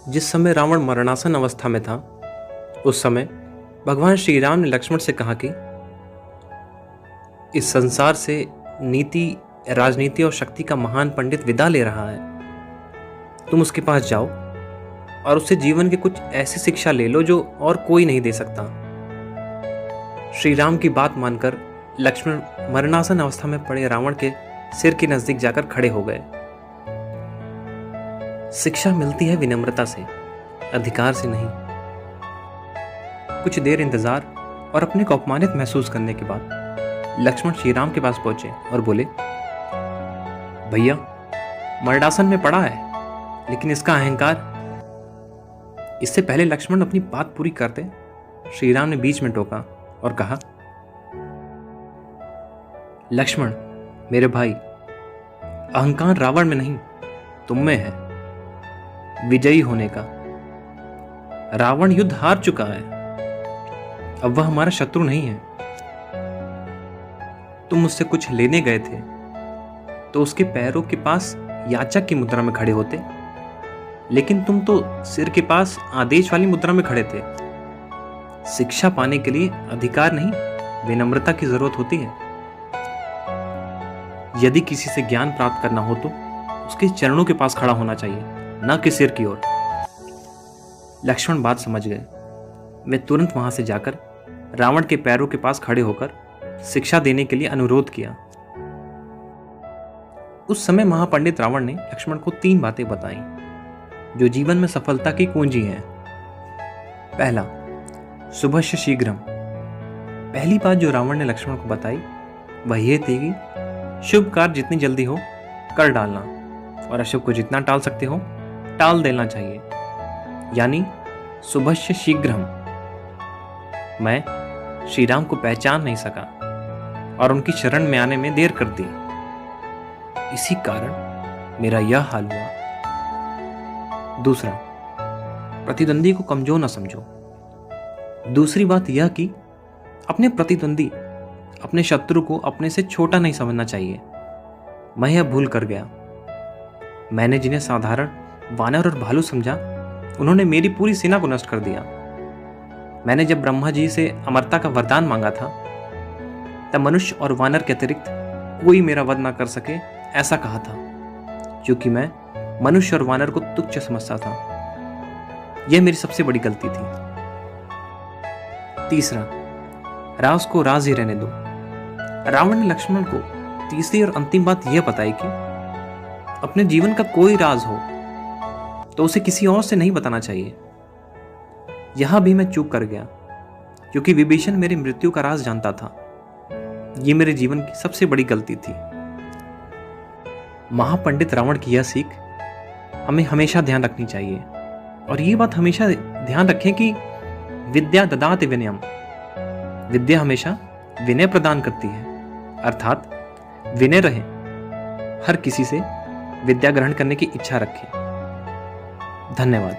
जिस समय रावण मरणासन अवस्था में था, उस समय भगवान श्री राम ने लक्ष्मण से कहा कि इस संसार से नीति, राजनीति और शक्ति का महान पंडित विदा ले रहा है। तुम उसके पास जाओ और उससे जीवन की कुछ ऐसी शिक्षा ले लो जो और कोई नहीं दे सकता। श्री राम की बात मानकर लक्ष्मण मरणासन अवस्था में पड़े रावण के सिर के नजदीक जाकर खड़े हो गए। शिक्षा मिलती है विनम्रता से, अधिकार से नहीं। कुछ देर इंतजार और अपने को अपमानित महसूस करने के बाद लक्ष्मण श्री राम के पास पहुंचे और बोले, भैया, मरणासन में पड़ा है, लेकिन इसका अहंकार। इससे पहले लक्ष्मण अपनी बात पूरी करते श्री राम ने बीच में टोका और कहा, लक्ष्मण मेरे भाई, अहंकार रावण में नहीं, तुम में है विजयी होने का। रावण युद्ध हार चुका है, अब वह हमारा शत्रु नहीं है। तुम मुझसे कुछ लेने गए थे तो उसके पैरों के पास याचक की मुद्रा में खड़े होते, लेकिन तुम तो सिर के पास आदेश वाली मुद्रा में खड़े थे। शिक्षा पाने के लिए अधिकार नहीं, विनम्रता की जरूरत होती है। यदि किसी से ज्ञान प्राप्त करना हो तो उसके चरणों के पास खड़ा होना चाहिए, न कि सिर की ओर। लक्ष्मण बात समझ गए। वे तुरंत वहां से जाकर रावण के पैरों के पास खड़े होकर शिक्षा देने के लिए अनुरोध किया। उस समय महापंडित रावण ने लक्ष्मण को 3 बातें बताई जो जीवन में सफलता की कुंजी हैं। पहला, शुभस्य शीघ्रम। पहली बात जो रावण ने लक्ष्मण को बताई वह यह थी कि शुभ कार्य जितनी जल्दी हो कर डालना और अशुभ को जितना टाल सकते हो टाल देना चाहिए, यानी शुभस्य शीघ्रम। मैं श्री राम को पहचान नहीं सका और उनकी शरण में आने में देर कर दी, इसी कारण मेरा यह हाल हुआ। दूसरा, प्रतिद्वंदी को कमजोर न समझो। दूसरी बात यह कि अपने प्रतिद्वंदी, अपने शत्रु को अपने से छोटा नहीं समझना चाहिए। मैं यह भूल कर गया। मैंने जिन्हें साधारण वानर और भालू समझा, उन्होंने मेरी पूरी सेना को नष्ट कर दिया। मैंने जब ब्रह्मा जी से अमरता का वरदान मांगा था, तब मनुष्य और वानर के अतिरिक्त कोई मेरा वध न कर सके ऐसा कहा था, क्योंकि मैं मनुष्य और वानर को तुच्छ समझता था। यह मेरी सबसे बड़ी गलती थी। तीसरा, राज को राज ही रहने दो। रावण ने लक्ष्मण को तीसरी और अंतिम बात यह बताई कि अपने जीवन का कोई राज हो तो उसे किसी और से नहीं बताना चाहिए। यहां भी मैं चूक कर गया, क्योंकि विभीषण मेरी मृत्यु का राज जानता था। यह मेरे जीवन की सबसे बड़ी गलती थी। महापंडित रावण की यह सीख हमें हमेशा ध्यान रखनी चाहिए, और ये बात हमेशा ध्यान रखें कि विद्या ददाति विनयम। विद्या हमेशा विनय प्रदान करती है, अर्थात विनय रहे, हर किसी से विद्या ग्रहण करने की इच्छा रखें। धन्यवाद।